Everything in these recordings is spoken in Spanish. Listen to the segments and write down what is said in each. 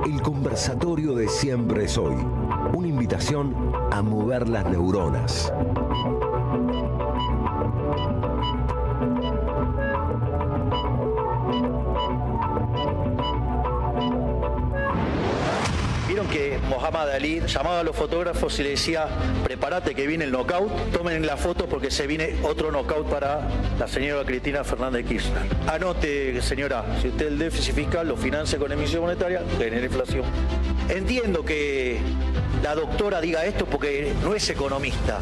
El conversatorio de Siempre es Hoy. Una invitación a mover las neuronas. Vieron que Muhammad Ali llamaba a los fotógrafos y le decía: prepárate que viene el knockout, tomen la foto porque se viene otro knockout para la señora Cristina Fernández de Kirchner. Anote, señora, si usted el déficit fiscal lo financia con emisión monetaria, genera inflación. Entiendo que la doctora diga esto porque no es economista.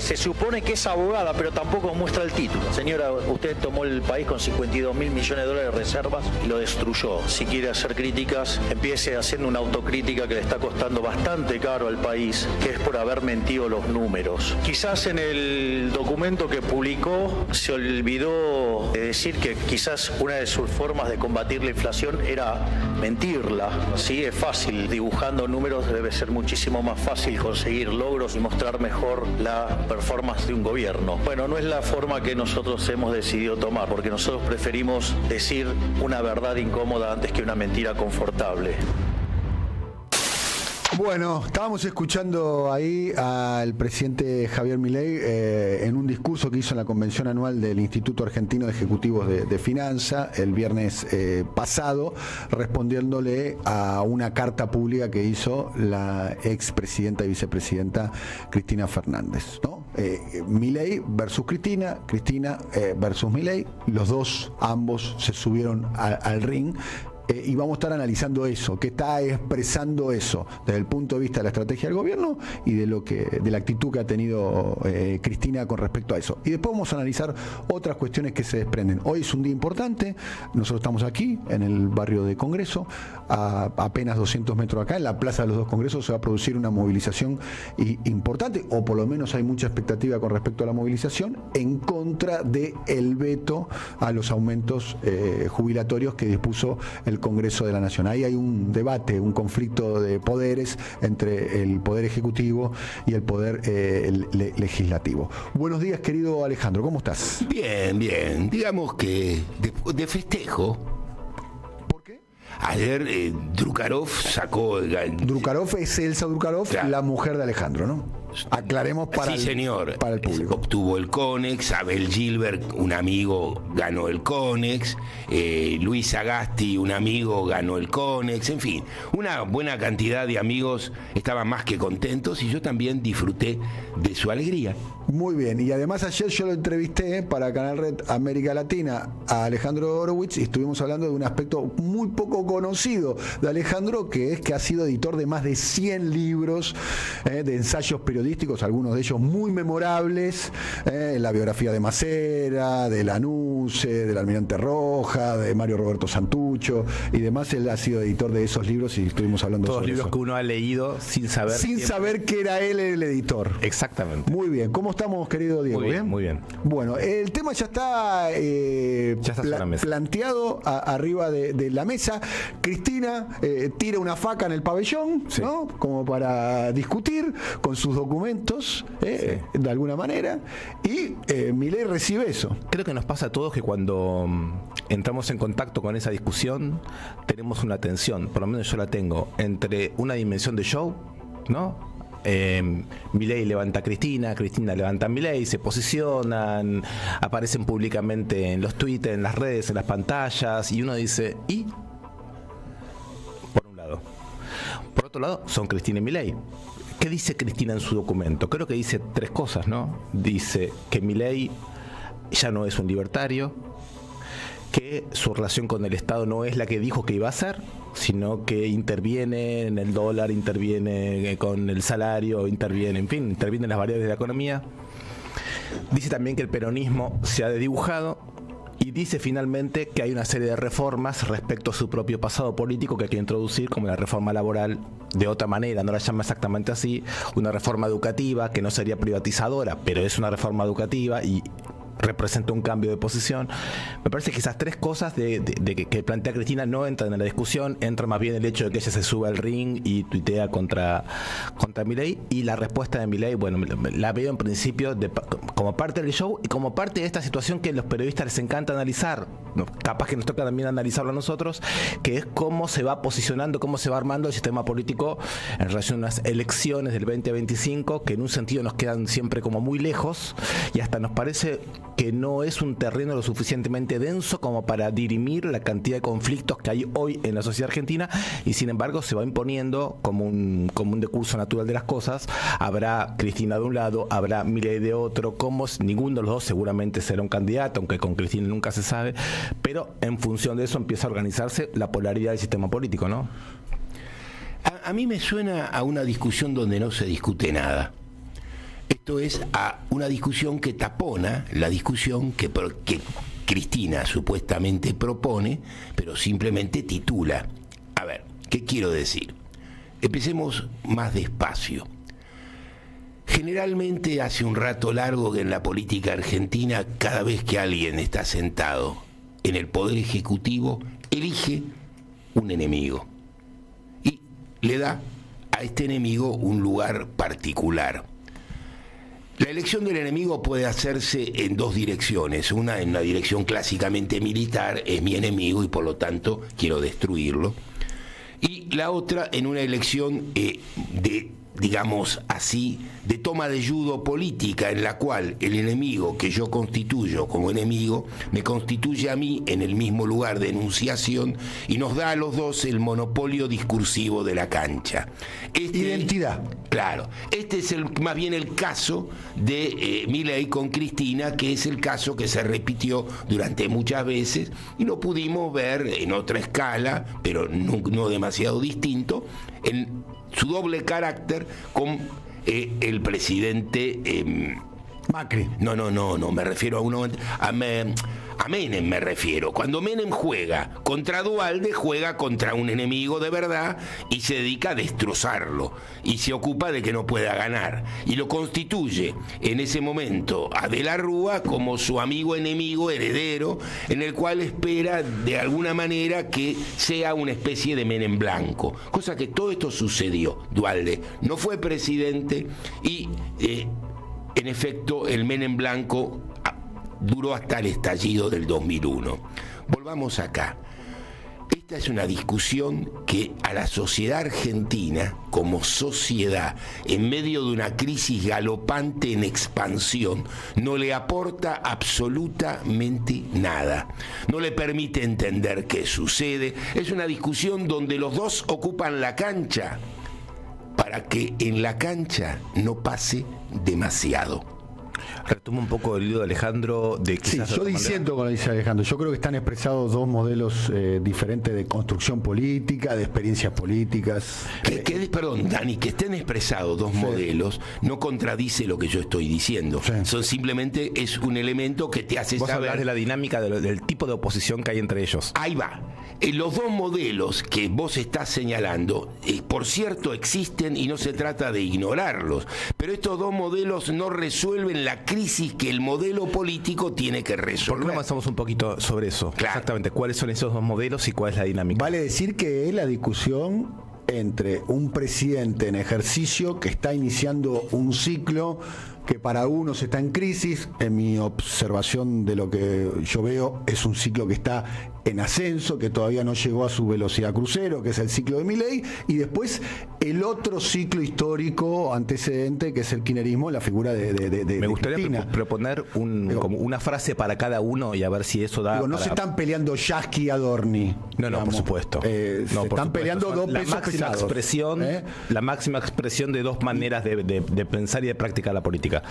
Se supone que es abogada, pero tampoco muestra el título. Señora, usted tomó el país con 52.000 millones de dólares de reservas y lo destruyó. Si quiere hacer críticas, empiece haciendo una autocrítica que le está costando bastante caro al país, que es por haber mentido los números. Quizás en el documento que publicó se olvidó de decir que quizás una de sus formas de combatir la inflación era mentirla. Sí, es fácil. Dibujando números debe ser muchísimo más fácil conseguir logros y mostrar mejor la performance de un gobierno. Bueno, no es la forma que nosotros hemos decidido tomar, porque nosotros preferimos decir una verdad incómoda antes que una mentira confortable. Bueno, estábamos escuchando ahí al presidente Javier Milei en un discurso que hizo en la convención anual del Instituto Argentino de Ejecutivos de Finanza el viernes pasado, respondiéndole a una carta pública que hizo la expresidenta y vicepresidenta Cristina Fernández, ¿no? Milei versus Cristina, Cristina versus Milei, los dos, ambos se subieron al ring. Y vamos a estar analizando eso, que está expresando eso desde el punto de vista de la estrategia del gobierno y de la actitud que ha tenido Cristina con respecto a eso. Y después vamos a analizar otras cuestiones que se desprenden. Hoy es un día importante, nosotros estamos aquí en el barrio de Congreso, a apenas 200 metros acá, en la Plaza de los Dos Congresos se va a producir una movilización importante, o por lo menos hay mucha expectativa con respecto a la movilización, en contra del veto a los aumentos jubilatorios que dispuso el Congreso de la Nación. Ahí hay un debate, un conflicto de poderes entre el Poder Ejecutivo y el Poder Legislativo. Buenos días, querido Alejandro, ¿cómo estás? Bien, bien. Digamos que de festejo. ¿Por qué? Ayer Drukarov sacó... Drukarov es Elsa Drukarov, claro, la mujer de Alejandro, ¿no? Aclaremos para, sí, señor. Para el público. Obtuvo el CONEX, Abel Gilbert, un amigo, ganó el CONEX, Luis Sagasti, un amigo, ganó el CONEX, en fin, una buena cantidad de amigos estaban más que contentos y yo también disfruté de su alegría. Muy bien, y además ayer yo lo entrevisté para Canal Red América Latina a Alejandro Horowitz y estuvimos hablando de un aspecto muy poco conocido de Alejandro, que es que ha sido editor de más de 100 libros de ensayos periodísticos, algunos de ellos muy memorables, la biografía de Macera, de Lanusse, del Almirante Roja, de Mario Roberto Santucho y demás. Él ha sido editor de esos libros y estuvimos hablando todos sobre libros eso. Que uno ha leído sin saber que era él el editor. Exactamente. Muy bien, ¿cómo estamos, querido Diego? Muy bien, muy bien. Bueno, el tema ya está, sobre la mesa, planteado arriba de la mesa. Cristina tira una faca en el pabellón, sí, ¿no? Como para discutir con sus documentos, sí, de alguna manera, y Milei recibe eso. Creo que nos pasa a todos que cuando entramos en contacto con esa discusión tenemos una tensión, por lo menos yo la tengo, entre una dimensión de show, ¿no? Milei levanta a Cristina, Cristina levanta a Milei, se posicionan, aparecen públicamente en los tweets, en las redes, en las pantallas, y uno dice, ¿y? Por un lado. Por otro lado, son Cristina y Milei. ¿Qué dice Cristina en su documento? Creo que dice tres cosas, ¿no? Dice que Milei ya no es un libertario, que su relación con el Estado no es la que dijo que iba a ser, sino que interviene en el dólar, interviene con el salario, interviene en las variables de la economía. Dice también que el peronismo se ha desdibujado y dice finalmente que hay una serie de reformas respecto a su propio pasado político que hay que introducir, como la reforma laboral de otra manera, no la llama exactamente así, una reforma educativa que no sería privatizadora, pero es una reforma educativa y representa un cambio de posición. Me parece que esas tres cosas que plantea Cristina no entran en la discusión, entra más bien el hecho de que ella se sube al ring y tuitea contra Milei, y la respuesta de Milei, bueno, la veo en principio como parte del show y como parte de esta situación que a los periodistas les encanta analizar, ¿no? Capaz que nos toca también analizarlo a nosotros, que es cómo se va posicionando, cómo se va armando el sistema político en relación a las elecciones del 2025, que en un sentido nos quedan siempre como muy lejos y hasta nos parece que no es un terreno lo suficientemente denso como para dirimir la cantidad de conflictos que hay hoy en la sociedad argentina, y sin embargo se va imponiendo como un decurso natural de las cosas. Habrá Cristina de un lado, habrá Milei de otro, como ninguno de los dos seguramente será un candidato, aunque con Cristina nunca se sabe, pero en función de eso empieza a organizarse la polaridad del sistema político, ¿no? A mí me suena a una discusión donde no se discute nada. Esto es a una discusión que tapona la discusión que Cristina supuestamente propone, pero simplemente titula. A ver, ¿qué quiero decir? Empecemos más despacio. Generalmente hace un rato largo que en la política argentina, cada vez que alguien está sentado en el Poder Ejecutivo, elige un enemigo y le da a este enemigo un lugar particular. La elección del enemigo puede hacerse en dos direcciones. Una, en una dirección clásicamente militar, es mi enemigo y por lo tanto quiero destruirlo. Y la otra en una elección digamos así, de toma de judo política, en la cual el enemigo que yo constituyo como enemigo me constituye a mí en el mismo lugar de enunciación y nos da a los dos el monopolio discursivo de la cancha. Identidad. Claro, este es más bien el caso de Milei con Cristina, que es el caso que se repitió durante muchas veces y lo pudimos ver en otra escala, pero no demasiado distinto, en su doble carácter con el presidente Macri. No, me refiero a Menem me refiero. Cuando Menem juega contra Duhalde, juega contra un enemigo de verdad y se dedica a destrozarlo y se ocupa de que no pueda ganar y lo constituye en ese momento a De la Rúa como su amigo enemigo heredero, en el cual espera de alguna manera que sea una especie de Menem blanco, cosa que todo esto sucedió. Duhalde no fue presidente y en efecto el Menem blanco duró hasta el estallido del 2001. Volvamos acá. Esta es una discusión que a la sociedad argentina, como sociedad, en medio de una crisis galopante en expansión, no le aporta absolutamente nada. No le permite entender qué sucede. Es una discusión donde los dos ocupan la cancha para que en la cancha no pase demasiado. Retomo un poco el hilo de Alejandro. Sí, yo diciendo con lo que dice Alejandro, yo creo que están expresados dos modelos diferentes de construcción política, de experiencias políticas. Perdón, Dani, que estén expresados dos modelos no contradice lo que yo estoy diciendo. Sí. Simplemente es un elemento que te hace Vos saber. Hablar de la dinámica del tipo de oposición que hay entre ellos. Ahí va. Los dos modelos que vos estás señalando, por cierto, existen y no se trata de ignorarlos, pero estos dos modelos no resuelven la crisis que el modelo político tiene que resolver. ¿Por qué no avanzamos un poquito sobre eso? Claro. Exactamente, ¿cuáles son esos dos modelos y cuál es la dinámica? Vale decir que es la discusión entre un presidente en ejercicio que está iniciando un ciclo que para unos está en crisis. En mi observación de lo que yo veo, es un ciclo que está en ascenso, que todavía no llegó a su velocidad crucero, que es el ciclo de Milei, y después el otro ciclo histórico antecedente, que es el kirchnerismo, la figura de Me gustaría Cristina. proponer como una frase para cada uno y a ver si eso da. No se están peleando Yasky y Adorni. No, por supuesto. Se están peleando dos pesos pesados. La máxima expresión de dos maneras de pensar y de practicar la política.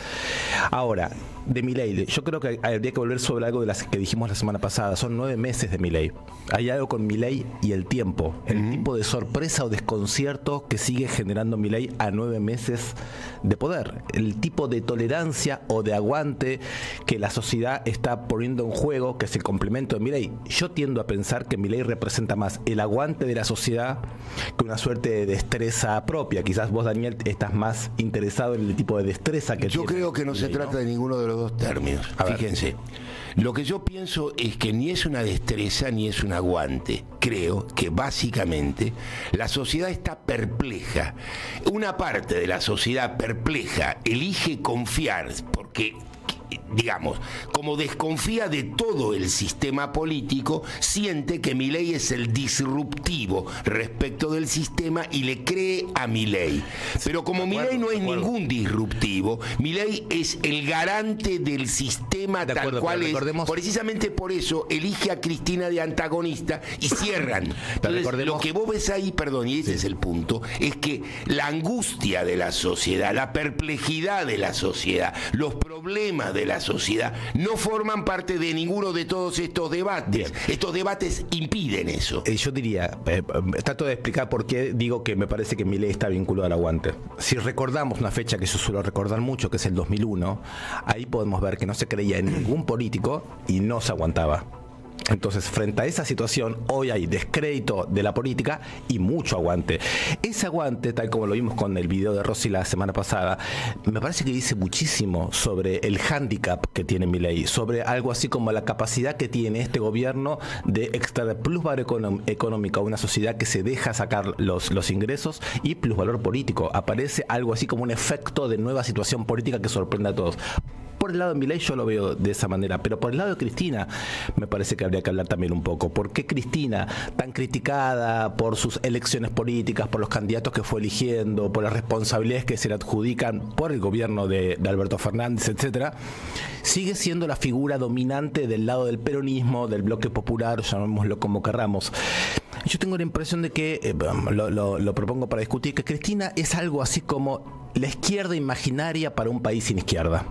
Ahora, de Milei, yo creo que habría que volver sobre algo de las que dijimos la semana pasada. Son 9 meses de Milei. Hay algo con Milei y el tiempo, el tipo de sorpresa o desconcierto que sigue generando Milei a 9 meses de poder, el tipo de tolerancia o de aguante que la sociedad está poniendo en juego, que es el complemento de Milei. Yo tiendo a pensar que Milei representa más el aguante de la sociedad que una suerte de destreza propia. Quizás vos, Daniel, estás más interesado en el tipo de destreza que Yo creo que no se trata de ninguno de los dos términos. Fíjense, lo que yo pienso es que ni es una destreza ni es un aguante. Creo que básicamente la sociedad está perpleja. Una parte de la sociedad perpleja elige confiar porque, digamos, como desconfía de todo el sistema político, siente que Milei es el disruptivo respecto del sistema y le cree a Milei. Pero como Milei no es ningún disruptivo, Milei es el garante del sistema tal cual es. Precisamente por eso elige a Cristina de antagonista y cierran. Entonces, lo que vos ves ahí, perdón, y ese es el punto, es que la angustia de la sociedad, la perplejidad de la sociedad, los problemas de la sociedad no forman parte de ninguno de todos estos debates. Bien. Estos debates impiden eso. Yo diría, trato de explicar por qué digo que me parece que Milei está vinculado al aguante. Si recordamos una fecha que yo suelo recordar mucho, que es el 2001, ahí podemos ver que no se creía en ningún político y no se aguantaba. Entonces, frente a esa situación, hoy hay descrédito de la política y mucho aguante. Ese aguante, tal como lo vimos con el video de Rossi la semana pasada, me parece que dice muchísimo sobre el hándicap que tiene Milei, sobre algo así como la capacidad que tiene este gobierno de extraer plusvalor económico a una sociedad que se deja sacar los ingresos y plusvalor político. Aparece algo así como un efecto de nueva situación política que sorprende a todos. Por el lado de Milei yo lo veo de esa manera, pero por el lado de Cristina me parece que habría que hablar también un poco. ¿Por qué Cristina, tan criticada por sus elecciones políticas, por los candidatos que fue eligiendo, por las responsabilidades que se le adjudican por el gobierno de Alberto Fernández, etcétera, sigue siendo la figura dominante del lado del peronismo, del bloque popular, llamémoslo como querramos? Yo tengo la impresión de que, lo propongo para discutir, que Cristina es algo así como la izquierda imaginaria para un país sin izquierda.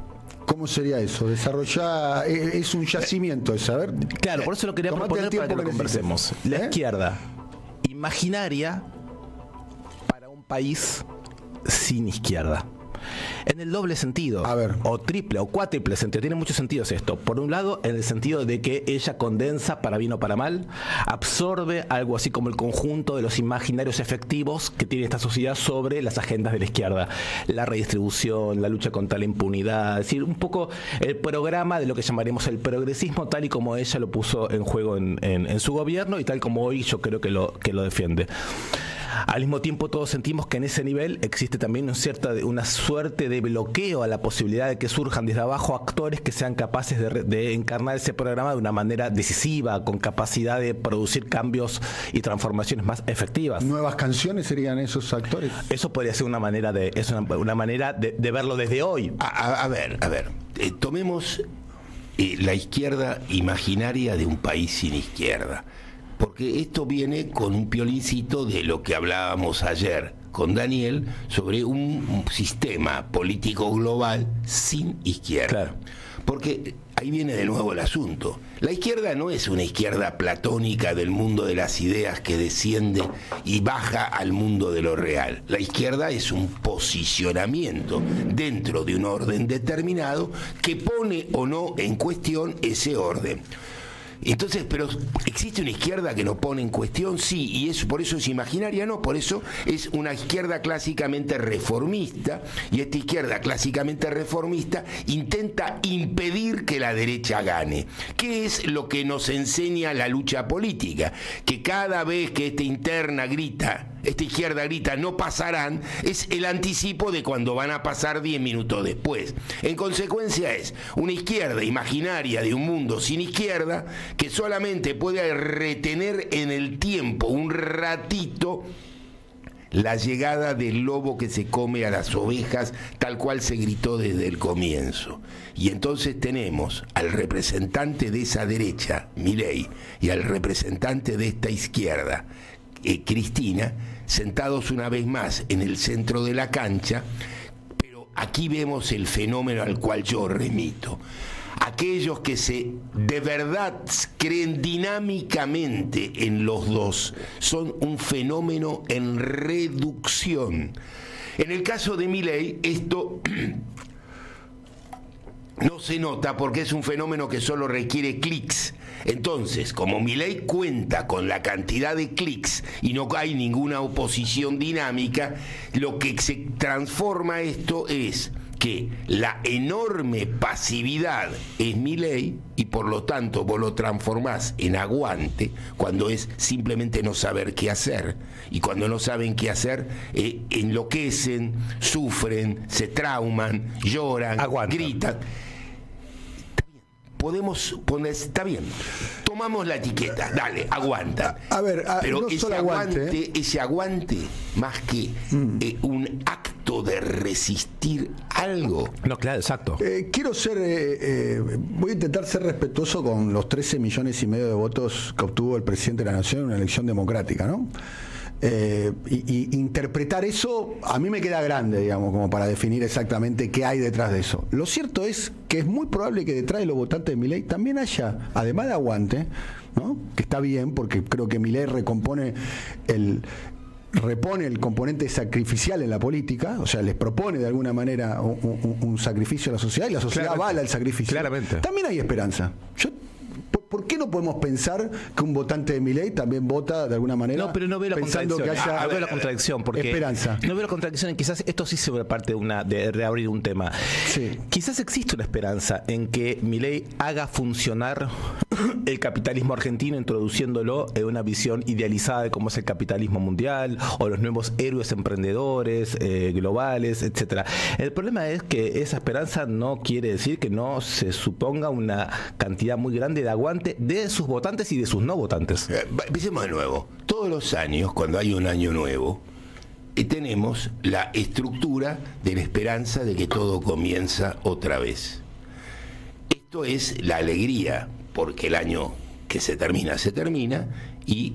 ¿Cómo sería eso? Desarrollar, es un yacimiento, ¿saber? Claro, por eso lo quería proponer para que lo conversemos. La izquierda imaginaria para un país sin izquierda. En el doble sentido, o triple o cuádruple sentido, tiene muchos sentidos esto. Por un lado, en el sentido de que ella condensa, para bien o para mal, absorbe algo así como el conjunto de los imaginarios efectivos que tiene esta sociedad sobre las agendas de la izquierda. La redistribución, la lucha contra la impunidad, es decir, un poco el programa de lo que llamaremos el progresismo, tal y como ella lo puso en juego en su gobierno y tal como hoy yo creo que lo defiende. Al mismo tiempo todos sentimos que en ese nivel existe también una suerte de bloqueo a la posibilidad de que surjan desde abajo actores que sean capaces de encarnar ese programa de una manera decisiva, con capacidad de producir cambios y transformaciones más efectivas. ¿Nuevas canciones serían esos actores? Eso podría ser una manera de verlo desde hoy. A ver, tomemos la izquierda imaginaria de un país sin izquierda. Porque esto viene con un piolincito de lo que hablábamos ayer con Daniel sobre un sistema político global sin izquierda. Claro. Porque ahí viene de nuevo el asunto. La izquierda no es una izquierda platónica del mundo de las ideas que desciende y baja al mundo de lo real. La izquierda es un posicionamiento dentro de un orden determinado que pone o no en cuestión ese orden. Entonces, pero ¿existe una izquierda que no pone en cuestión? Sí, y eso, por eso es imaginaria, no, por eso es una izquierda clásicamente reformista, y esta izquierda clásicamente reformista intenta impedir que la derecha gane. ¿Qué es lo que nos enseña la lucha política? Que cada vez que esta izquierda grita no pasarán, es el anticipo de cuando van a pasar 10 minutos después. En consecuencia es una izquierda imaginaria de un mundo sin izquierda que solamente puede retener en el tiempo un ratito la llegada del lobo que se come a las ovejas, tal cual se gritó desde el comienzo. Y entonces tenemos al representante de esa derecha, Milei, y al representante de esta izquierda, Cristina, sentados una vez más en el centro de la cancha, pero aquí vemos el fenómeno al cual yo remito. Aquellos que de verdad creen dinámicamente en los dos son un fenómeno en reducción. En el caso de Milei, esto no se nota porque es un fenómeno que solo requiere clics. Entonces, como Milei cuenta con la cantidad de clics y no hay ninguna oposición dinámica, lo que se transforma esto es que la enorme pasividad es Milei y por lo tanto vos lo transformás en aguante cuando es simplemente no saber qué hacer, y cuando no saben qué hacer enloquecen, sufren, se trauman, lloran, Aguantan. gritan. Podemos poner, está bien, tomamos la etiqueta, dale, aguanta. A ver, pero no solo ese aguante, más que un acto de resistir algo. No, claro, exacto. Quiero voy a intentar ser respetuoso con los 13,5 millones de votos que obtuvo el presidente de la Nación en una elección democrática, ¿no? Y interpretar eso a mí me queda grande, digamos, como para definir exactamente qué hay detrás de eso. Lo cierto es que es muy probable que detrás de los votantes de Milei también haya, además de aguante, ¿no? Que está bien, porque creo que Milei repone el componente sacrificial en la política, o sea, les propone de alguna manera un sacrificio a la sociedad, y la sociedad avala el sacrificio. Claramente. También hay esperanza. ¿Por qué no podemos pensar que un votante de Milei también vota de alguna manera? No, pero no veo la pensando contradicción. que haya No veo la contradicción, porque esperanza. No veo la contradicción en quizás esto sí se ve parte de reabrir un tema. Sí. Quizás existe una esperanza en que Milei haga funcionar el capitalismo argentino, introduciéndolo en una visión idealizada de cómo es el capitalismo mundial o los nuevos héroes emprendedores globales, etcétera. El problema es que esa esperanza no quiere decir que no se suponga una cantidad muy grande de aguante de sus votantes y de sus no votantes. Empecemos de nuevo. Todos los años, cuando hay un año nuevo, tenemos la estructura de la esperanza de que todo comienza otra vez. Esto es la alegría, porque el año que se termina, y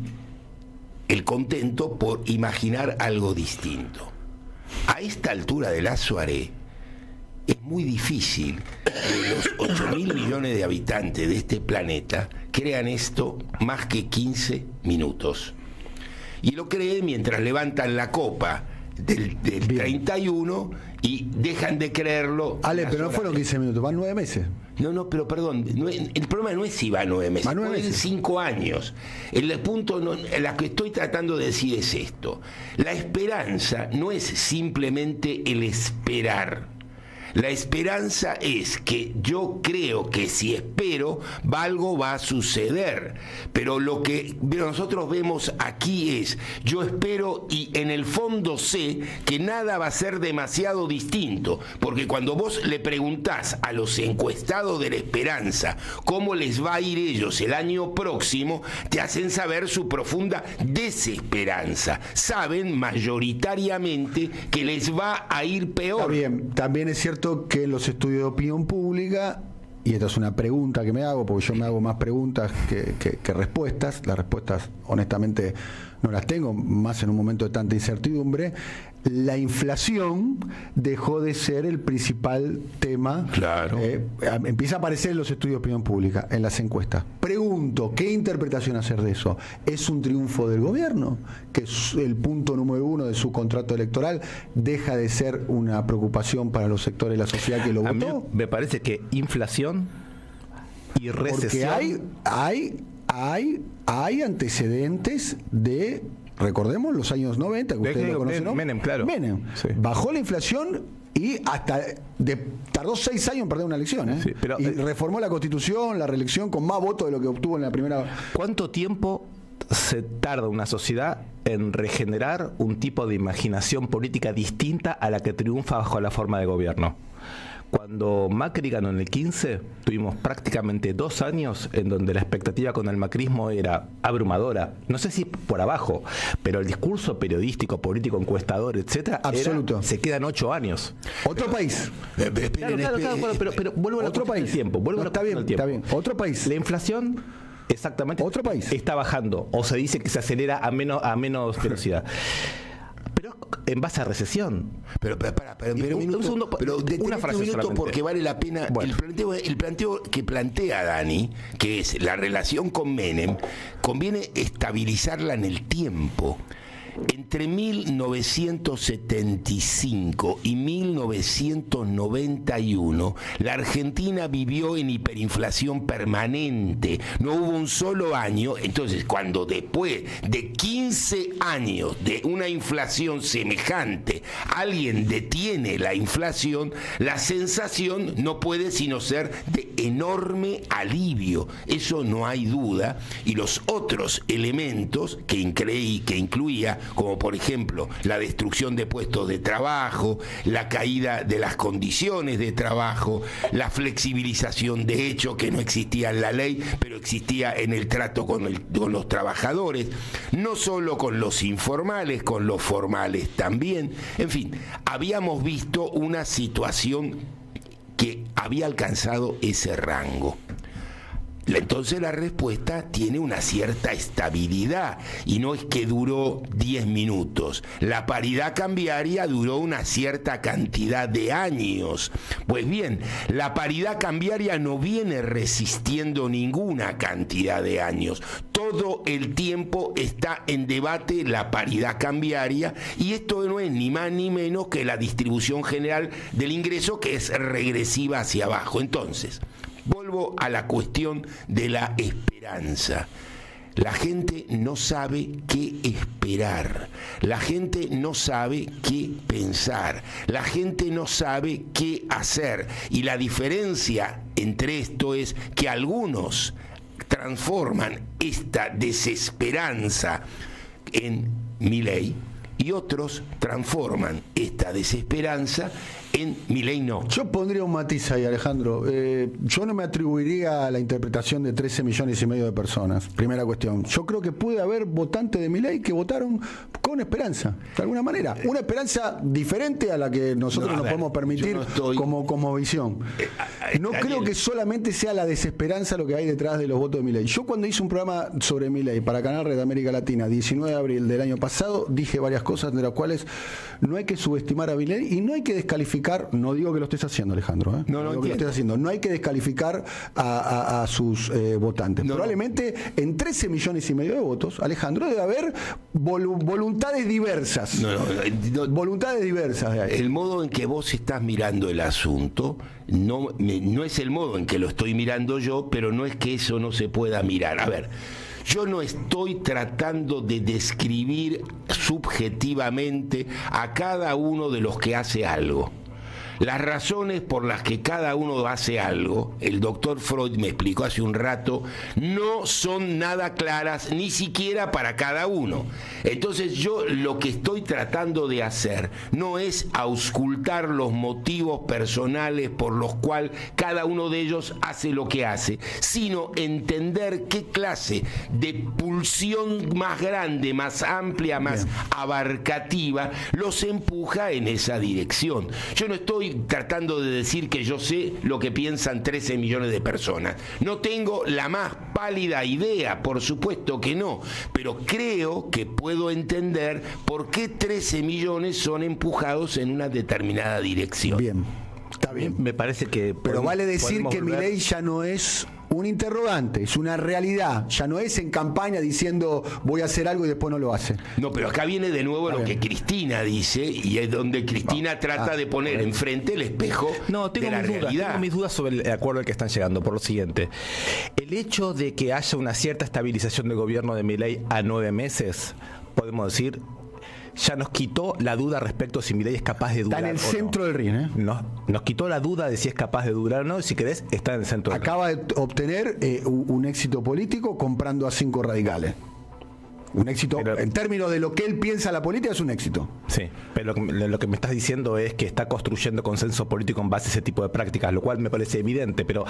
el contento por imaginar algo distinto. A esta altura de la soirée, es muy difícil que los 8.000 millones de habitantes de este planeta crean esto más que 15 minutos. Y lo creen mientras levantan la copa del 31 y dejan de creerlo. Ale, pero no fueron 15 minutos, van 9 meses. No, pero perdón, el problema no es si va 9 meses, pueden 5 años. El punto, la que estoy tratando de decir es esto. La esperanza no es simplemente el esperar. La esperanza es que yo creo que si espero, algo va a suceder. Pero lo que nosotros vemos aquí es, yo espero y en el fondo sé que nada va a ser demasiado distinto. Porque cuando vos le preguntás a los encuestados de la esperanza cómo les va a ir ellos el año próximo, te hacen saber su profunda desesperanza. Saben mayoritariamente que les va a ir peor. Está bien, también es cierto que en los estudios de opinión pública, y esta es una pregunta que me hago, porque yo me hago más preguntas que respuestas, las respuestas honestamente no las tengo, más en un momento de tanta incertidumbre, la inflación dejó de ser el principal tema. Claro. Empieza a aparecer en los estudios de opinión pública, en las encuestas. Pregunto, ¿qué interpretación hacer de eso? ¿Es un triunfo del gobierno? Que es el punto número 1 de su contrato electoral deja de ser una preocupación para los sectores de la sociedad que lo votó. A mí me parece que inflación y recesión. Porque hay antecedentes de, recordemos, los años 90, que ustedes lo conocen, ¿no? Menem, claro. Menem. Sí. Bajó la inflación y tardó 6 años en perder una elección, ¿eh? Sí, pero, y reformó la Constitución, la reelección con más votos de lo que obtuvo en la primera. ¿Cuánto tiempo se tarda una sociedad en regenerar un tipo de imaginación política distinta a la que triunfa bajo la forma de gobierno? Cuando Macri ganó en el 15, tuvimos prácticamente 2 años en donde la expectativa con el macrismo era abrumadora. No sé si por abajo, pero el discurso periodístico, político, encuestador, etcétera, absoluto. Se quedan 8 años. Otro país. Claro, pero vuelvo a la otro cuestión país. del tiempo. Vuelvo a la cuestión del tiempo. Está bien. Otro país. La inflación, exactamente. Otro país. Está bajando, o se dice que se acelera a menos velocidad. Pero en base a recesión. Pero un minuto, segundo, una frase un minuto solamente. porque vale la pena. Bueno. El planteo que plantea Dani, que es la relación con Menem, conviene estabilizarla en el tiempo. Entre 1975 y 1991, la Argentina vivió en hiperinflación permanente. No hubo un solo año. Entonces, cuando después de 15 años de una inflación semejante, alguien detiene la inflación, la sensación no puede sino ser de enorme alivio. Eso no hay duda. Y los otros elementos que incluía, como por ejemplo la destrucción de puestos de trabajo, la caída de las condiciones de trabajo, la flexibilización de hecho que no existía en la ley, pero existía en el trato con los trabajadores, no solo con los informales, con los formales también. En fin, habíamos visto una situación que había alcanzado ese rango. Entonces la respuesta tiene una cierta estabilidad y no es que duró 10 minutos. La paridad cambiaria duró una cierta cantidad de años. Pues bien, la paridad cambiaria no viene resistiendo ninguna cantidad de años. Todo el tiempo está en debate la paridad cambiaria y esto no es ni más ni menos que la distribución general del ingreso, que es regresiva hacia abajo. Entonces, vuelvo a la cuestión de la esperanza. La gente no sabe qué esperar, la gente no sabe qué pensar, la gente no sabe qué hacer. Y la diferencia entre esto es que algunos transforman esta desesperanza en Milei y otros transforman esta desesperanza en Milei no. Yo pondría un matiz ahí, Alejandro. Yo no me atribuiría a la interpretación de 13 millones y medio de personas. Primera cuestión. Yo creo que puede haber votantes de Milei que votaron con esperanza, de alguna manera. Una esperanza diferente a la que nosotros nos podemos permitir como visión. No creo que solamente sea la desesperanza lo que hay detrás de los votos de Milei. Yo cuando hice un programa sobre Milei para Canal Red América Latina, 19 de abril del año pasado, dije varias cosas de las cuales no hay que subestimar a Milei y no hay que descalificar. No digo que lo estés haciendo, Alejandro. No digo que lo estés haciendo. No hay que descalificar a sus votantes. Probablemente en 13 millones y medio de votos, Alejandro, debe haber voluntades diversas. Voluntades diversas. El modo en que vos estás mirando el asunto no es el modo en que lo estoy mirando yo, pero no es que eso no se pueda mirar. A ver, yo no estoy tratando de describir subjetivamente a cada uno de los que hace algo. Las razones por las que cada uno hace algo, el doctor Freud me explicó hace un rato, no son nada claras, ni siquiera para cada uno. Entonces yo lo que estoy tratando de hacer no es auscultar los motivos personales por los cuales cada uno de ellos hace lo que hace, sino entender qué clase de pulsión más grande, más amplia, más abarcativa los empuja en esa dirección. Yo no estoy tratando de decir que yo sé lo que piensan 13 millones de personas. No tengo la más pálida idea, por supuesto que no, pero creo que puedo entender por qué 13 millones son empujados en una determinada dirección. Bien, está bien. Me parece que... Pero vale decir que Milei ya no es un interrogante, es una realidad. Ya no es en campaña diciendo voy a hacer algo y después no lo hace. No, pero acá viene de nuevo lo que Cristina dice, y es donde Cristina trata de poner enfrente el espejo de la realidad. Tengo mis dudas sobre el acuerdo al que están llegando, por lo siguiente. El hecho de que haya una cierta estabilización del gobierno de Milei a 9 meses, podemos decir, ya nos quitó la duda respecto a si Milei es capaz de durar. Está en el centro del ring, ¿eh? Nos quitó la duda de si es capaz de durar o no, si querés, está en el centro del ring. Acaba de obtener un éxito político comprando a 5 radicales. Un éxito, pero, en términos de lo que él piensa la política, es un éxito. Sí, pero lo que me estás diciendo es que está construyendo consenso político en base a ese tipo de prácticas, lo cual me parece evidente, pero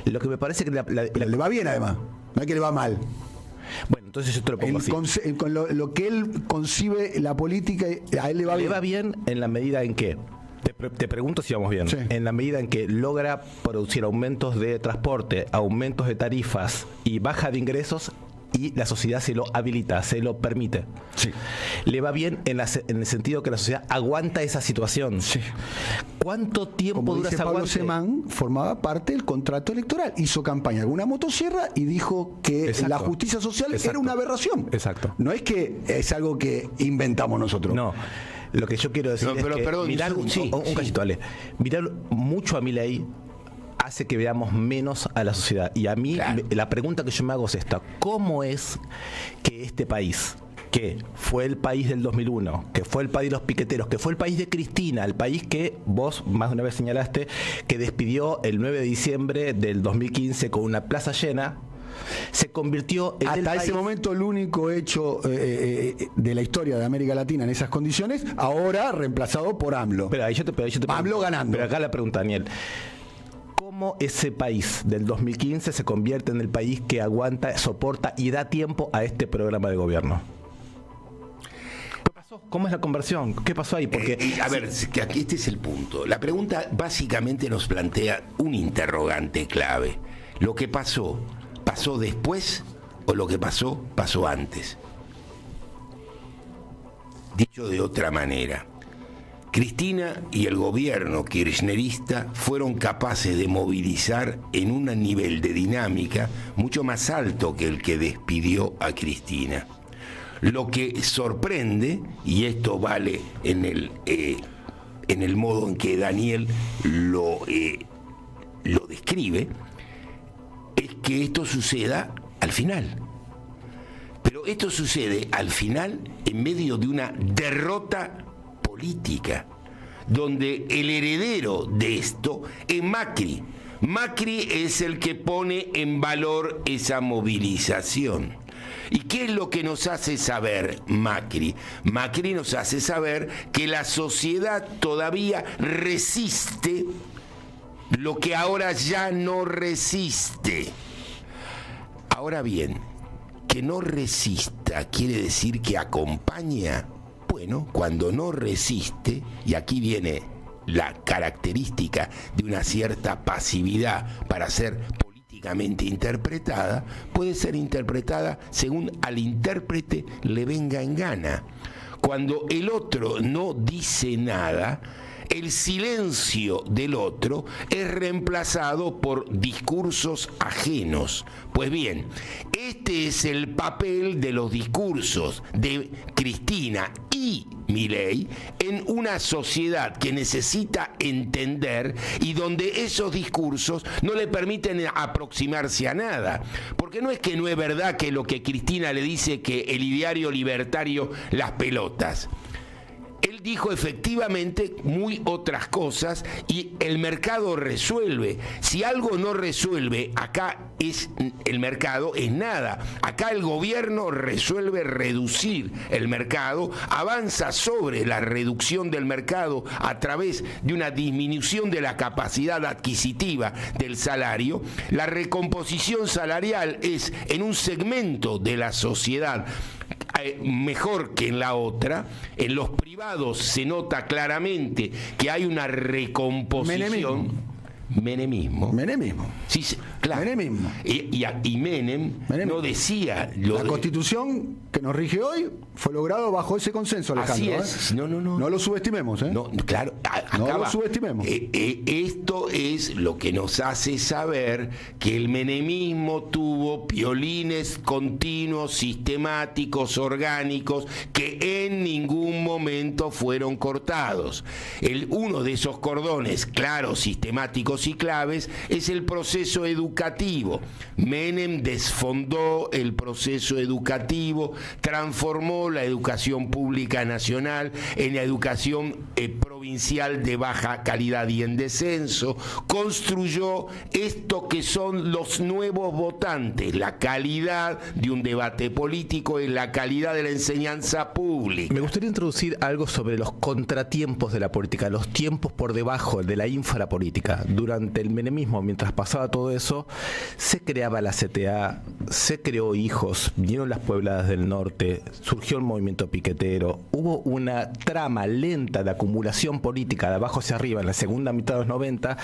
lo que me parece que le va bien además, no es que le va mal. Bueno, entonces yo te lo pongo así. Con lo que él concibe la política, a él le va bien. Le va bien en la medida en que, te pregunto si vamos bien, en la medida en que logra producir aumentos de transporte, aumentos de tarifas y baja de ingresos y la sociedad se lo habilita, se lo permite. Sí. Le va bien en el sentido que la sociedad aguanta esa situación. Sí. ¿Cuánto tiempo Como dura dice ese Pablo aguante? Semán, formaba parte del contrato electoral. Hizo campaña con una motosierra y dijo que Exacto. la justicia social era Exacto. una aberración. Exacto. No es que es algo que inventamos nosotros. No. Lo que yo quiero decir No, es pero que perdón, mirar sí, un sí. cachito, Ale. Mirar mucho a Milei hace que veamos menos a la sociedad. Y a mí, Claro. la pregunta que yo me hago es esta: ¿cómo es que este país, que fue el país del 2001, que fue el país de los piqueteros, que fue el país de Cristina, el país que vos más de una vez señalaste, que despidió el 9 de diciembre del 2015 con una plaza llena, se convirtió en el Hasta ese país- momento el único hecho de la historia de América Latina en esas condiciones, ahora reemplazado por AMLO. Pero ahí yo te AMLO pregunto, ganando. Pero acá la pregunta, Daniel. ¿Cómo ese país del 2015 se convierte en el país que aguanta, soporta y da tiempo a este programa de gobierno? ¿Qué pasó? ¿Cómo es la conversión? ¿Qué pasó ahí? Porque A ver, que aquí este es el punto. La pregunta básicamente nos plantea un interrogante clave. ¿Lo que pasó después o lo que pasó antes? Dicho de otra manera, Cristina y el gobierno kirchnerista fueron capaces de movilizar en un nivel de dinámica mucho más alto que el que despidió a Cristina. Lo que sorprende, y esto vale en el modo en que Daniel lo describe, es que esto suceda al final. Pero esto sucede al final en medio de una derrota política, donde el heredero de esto es Macri. Macri es el que pone en valor esa movilización. ¿Y qué es lo que nos hace saber Macri? Macri nos hace saber que la sociedad todavía resiste lo que ahora ya no resiste. Ahora bien, que no resista quiere decir que acompaña. Bueno, cuando no resiste, y aquí viene la característica de una cierta pasividad para ser políticamente interpretada, puede ser interpretada según al intérprete le venga en gana. Cuando el otro no dice nada, el silencio del otro es reemplazado por discursos ajenos. Pues bien, este es el papel de los discursos de Cristina y Milei en una sociedad que necesita entender y donde esos discursos no le permiten aproximarse a nada. Porque no es que no es verdad que lo que Cristina le dice que el ideario libertario las pelotas. Él dijo efectivamente muy otras cosas y el mercado resuelve. Si algo no resuelve, acá es el mercado, es nada. Acá el gobierno resuelve reducir el mercado, avanza sobre la reducción del mercado a través de una disminución de la capacidad adquisitiva del salario. La recomposición salarial es en un segmento de la sociedad mejor que en la otra. En los privados se nota claramente que hay una recomposición. Menemismo. Sí, claro. Menemismo. Y Menem no decía... La Constitución que nos rige hoy fue logrado bajo ese consenso, Alejandro. Así es. ¿eh? No. No lo subestimemos, ¿eh? No, claro, No acá lo va. subestimemos. Esto es lo que nos hace saber que el menemismo tuvo piolines continuos, sistemáticos, orgánicos, que en ningún momento fueron cortados. Uno de esos cordones claros, sistemáticos y claves es el proceso educativo. Menem desfondó el proceso educativo, transformó la educación pública nacional en la educación provincial de baja calidad y en descenso, construyó esto que son los nuevos votantes. La calidad de un debate político es la calidad de la enseñanza pública. me gustaría introducir algo sobre los contratiempos de la política, los tiempos por debajo de la infrapolítica. Durante el menemismo, mientras pasaba todo eso, se creaba la CTA, se creó Hijos, vinieron las Puebladas del Norte, surgió surgió el movimiento piquetero, hubo una trama lenta de acumulación política de abajo hacia arriba en la segunda mitad de los 90,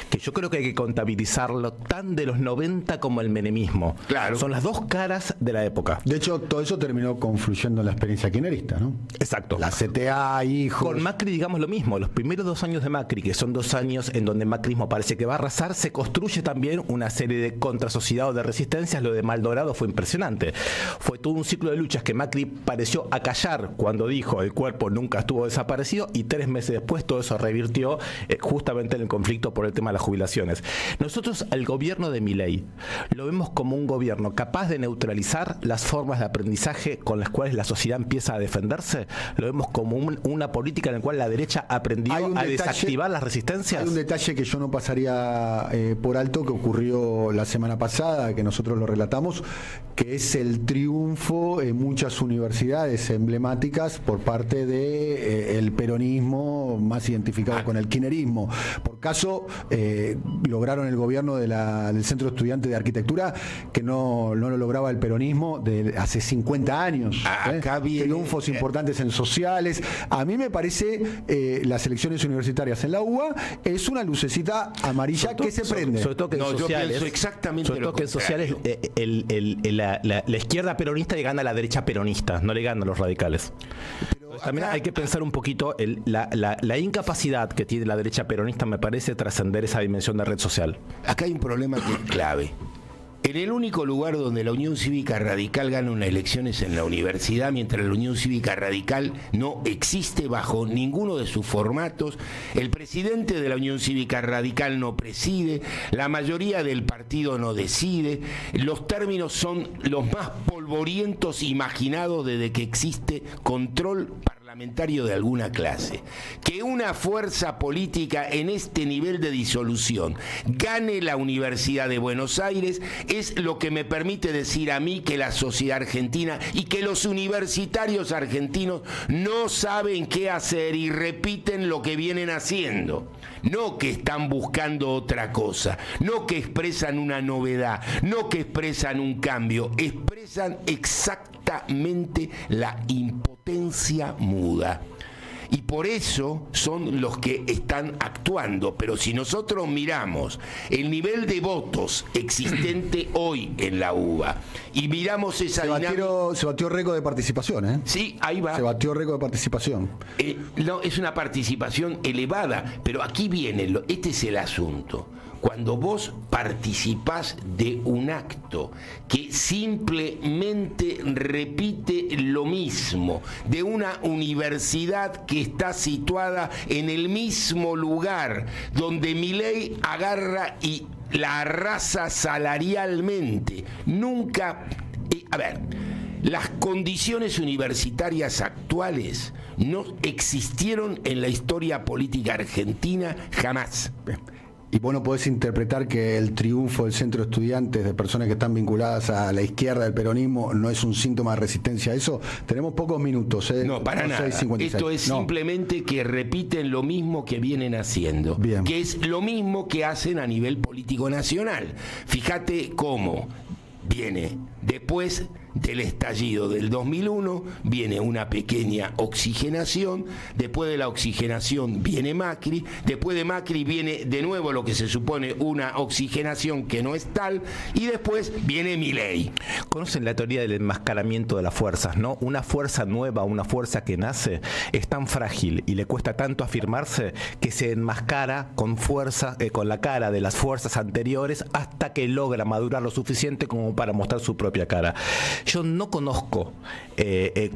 que yo creo que hay que contabilizarlo tan de los 90 como el menemismo. Claro. Son las dos caras de la época. De hecho, todo eso terminó confluyendo en la experiencia kirchnerista, ¿no? Exacto. La CTA, hijos. Con Macri, digamos lo mismo. Los primeros 2 años de Macri, que son 2 años en donde el macrismo parece que va a arrasar, se construye también una serie de contrasociedad o de resistencias. Lo de Maldonado fue impresionante. Fue todo un ciclo de luchas que Macri pareció acallar cuando dijo el cuerpo nunca estuvo desaparecido, y 3 meses después todo eso revirtió justamente en el conflicto por el tema de las jubilaciones. Nosotros al gobierno de Milei lo vemos como un gobierno capaz de neutralizar las formas de aprendizaje con las cuales la sociedad empieza a defenderse. Lo vemos como una política en la cual la derecha aprendió a desactivar las resistencias. Hay un detalle que yo no pasaría por alto, que ocurrió la semana pasada, que nosotros lo relatamos, que es el triunfo en muchas universidades emblemáticas por parte de el peronismo más identificado con el kirchnerismo. Por caso, lograron el gobierno del Centro Estudiante de Arquitectura, que no lo lograba el peronismo de hace 50 años. Acá viene, triunfos importantes en sociales. A mí me parece las elecciones universitarias en la UBA es una lucecita amarilla que se prende. Sobre todo que en sociales, yo pienso exactamente sobre todo que en sociales la izquierda peronista le gana a la derecha peronista, no le gana a los radicales. Pero también hay que pensar un poquito la incapacidad que tiene la derecha peronista, me parece, trascender esa dimensión de red social. Acá hay un problema que es clave. En el único lugar donde la Unión Cívica Radical gana unas elecciones en la universidad, mientras la Unión Cívica Radical no existe bajo ninguno de sus formatos, el presidente de la Unión Cívica Radical no preside, la mayoría del partido no decide, los términos son los más polvorientos imaginados desde que existe control parlamentario de alguna clase. Que una fuerza política en este nivel de disolución gane la Universidad de Buenos Aires es lo que me permite decir a mí que la sociedad argentina y que los universitarios argentinos no saben qué hacer y repiten lo que vienen haciendo. No que están buscando otra cosa, no que expresan una novedad, no que expresan un cambio, expresan exactamente la impotencia muda. Y por eso son los que están actuando. Pero si nosotros miramos el nivel de votos existente hoy en la UBA y miramos esa dinámica... Se batió récord de participación, ¿eh? Sí, ahí va. Se batió récord de participación. No, es una participación elevada, pero aquí viene, este es el asunto. Cuando vos participás de un acto que simplemente repite lo mismo, de una universidad que está situada en el mismo lugar, donde Milei agarra y la arrasa salarialmente, nunca... a ver, las condiciones universitarias actuales no existieron en la historia política argentina jamás. Y vos no podés interpretar que el triunfo del centro de estudiantes de personas que están vinculadas a la izquierda del peronismo no es un síntoma de resistencia a eso. Tenemos pocos minutos. No, para nada. 6:56. Esto es simplemente que repiten lo mismo que vienen haciendo. Bien. Que es lo mismo que hacen a nivel político nacional. Fíjate cómo viene después del estallido del 2001, viene una pequeña oxigenación, después de la oxigenación viene Macri, después de Macri viene de nuevo lo que se supone una oxigenación que no es tal, y después viene Milei. Conocen la teoría del enmascaramiento de las fuerzas, ¿no? Una fuerza nueva, una fuerza que nace, es tan frágil y le cuesta tanto afirmarse que se enmascara con fuerza, con la cara de las fuerzas anteriores hasta que logra madurar lo suficiente como para mostrar su propia cara. Yo no conozco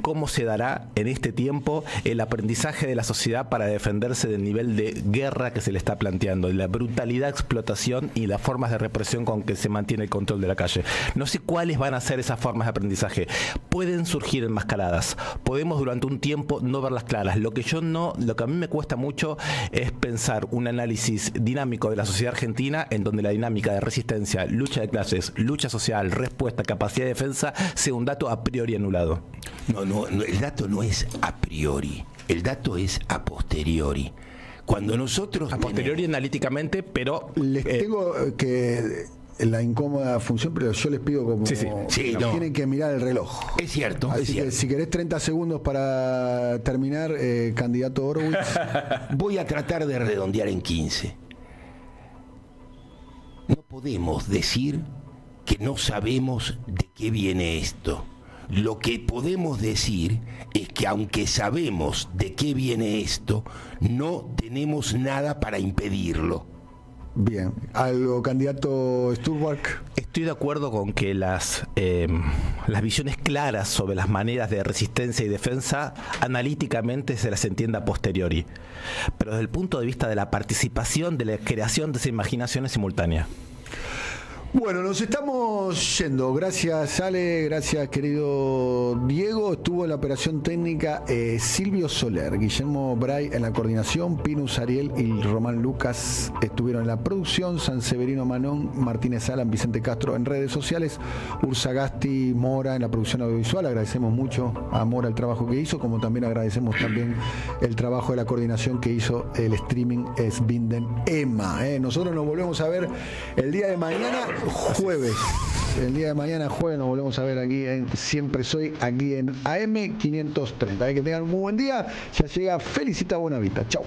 cómo se dará en este tiempo el aprendizaje de la sociedad para defenderse del nivel de guerra que se le está planteando, de la brutalidad, explotación y las formas de represión con que se mantiene el control de la calle. No sé cuáles van a ser esas formas de aprendizaje. Pueden surgir enmascaradas, podemos durante un tiempo no verlas claras. Lo que a mí me cuesta mucho es pensar un análisis dinámico de la sociedad argentina en donde la dinámica de resistencia, lucha de clases, lucha social, respuesta, capacidad de defensa sea un dato a priori anulado. No, el dato no es a priori, el dato es a posteriori. Cuando nosotros... A posteriori analíticamente, pero... Les tengo que la incómoda función, pero yo les pido como Sí, no. tienen que mirar el reloj. Es cierto, Así es que cierto. si querés 30 segundos para terminar, candidato Horowitz. Voy a tratar de redondear en 15. No podemos decir que no sabemos de qué viene esto. Lo que podemos decir es que aunque sabemos de qué viene esto, no tenemos nada para impedirlo. Bien, algo, candidato Sturwark. Estoy de acuerdo con que las visiones claras sobre las maneras de resistencia y defensa analíticamente se las entienda a posteriori, pero desde el punto de vista de la participación, de la creación de esa imaginación es simultánea. Bueno, nos estamos yendo. Gracias, Ale. Gracias, querido Diego. Estuvo en la operación técnica Silvio Soler, Guillermo Bray en la coordinación, Pinus Ariel y Román Lucas estuvieron en la producción, San Severino Manón, Martínez Alan, Vicente Castro en redes sociales, Ursagasti Mora en la producción audiovisual. Agradecemos mucho a Mora el trabajo que hizo, como también agradecemos también el trabajo de la coordinación que hizo el streaming es Binden Emma. Nosotros nos volvemos a ver el día de mañana. Jueves. El día de mañana jueves nos volvemos a ver aquí en Siempre Soy, aquí en AM 530. Que tengan un muy buen día. Ya llega Felicita Bonavita. Chau.